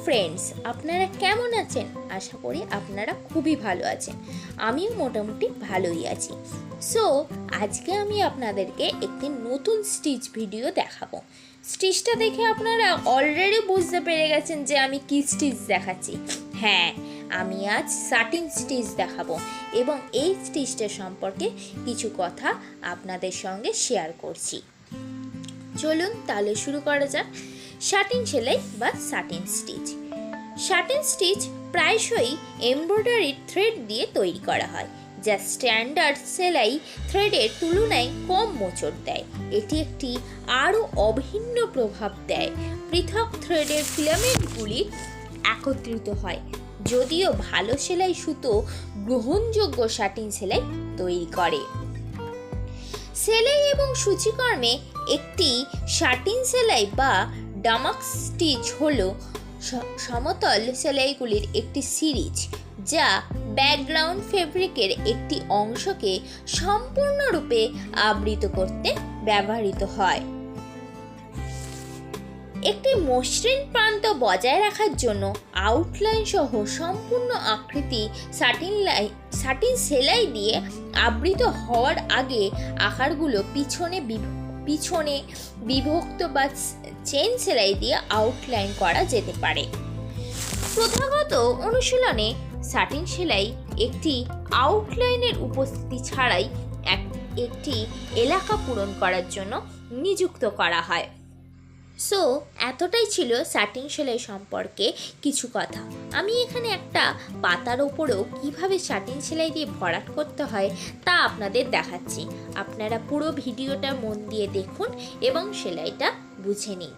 Friends, আপনারা কেমন আছেন? আশা করি আপনারা খুবই ভালো আছেন। আমিও মোটামুটি ভালোই আছি। সো আজকে আমি আপনাদেরকে একটি নতুন স্টিচ ভিডিও দেখাবো। স্টিচটা দেখে আপনারা অলরেডি বুঝতে পেরে গেছেন যে আমি কি স্টিচ দেখাচ্ছি। হ্যাঁ, আমি আজ সাটিন স্টিচ দেখাবো এবং এই স্টিচটা সম্পর্কে কিছু কথা আপনাদের সঙ্গে শেয়ার করছি। চলুন তাহলে শুরু করা যাক। সাটিন সেলাই বা সাটিন স্টিচ। সাটিন স্টিচ প্রায়শই এমব্রয়ডারি থ্রেড দিয়ে তৈরি করা হয়, যা স্ট্যান্ডার্ড সেলাই থ্রেডের তুলনায় কম মোচড় দেয়। এটি একটি আরও অভিন্ন প্রভাব দেয়। পৃথক থ্রেডের ফিলামেন্টগুলি একত্রিত হয়, যদিও ভালো সেলাই সুতো গ্রহণযোগ্য সাটিন সেলাই তৈরি করে। সেলাই এবং সূচিকর্মে একটি সাটিন সেলাই বা ডামাক স্টিচ হলো সমতল সেলাইগুলির একটি সিরিজ, যা ব্যাকগ্রাউন্ড ফেব্রিকের একটি অংশকে সম্পূর্ণরূপে আবৃত করতে ব্যবহৃত হয়। একটি মসৃণ প্রান্ত বজায় রাখার জন্য আউটলাইন সহ সম্পূর্ণ আকৃতি সাটিন সেলাই দিয়ে আবৃত হওয়ার আগে আকারগুলো পিছনে বিভক্ত বা চেন সেলাই দিয়ে আউটলাইন করা যেতে পারে। প্রথাগত অনুশীলনে সাটিন সেলাই একটি আউটলাইনের উপস্থিতি ছাড়াই একটি এলাকা পূরণ করার জন্য নিযুক্ত করা হয়। সো এতটাই ছিল সাটিন সেলাই সম্পর্কে কিছু কথা। আমি এখানে একটা পাতার ওপরেও কিভাবে সাটিন সেলাই দিয়ে ভরাট করতে হয় তা আপনাদের দেখাচ্ছি। আপনারা পুরো ভিডিওটা মন দিয়ে দেখুন এবং সেলাইটা বুঝে নিন।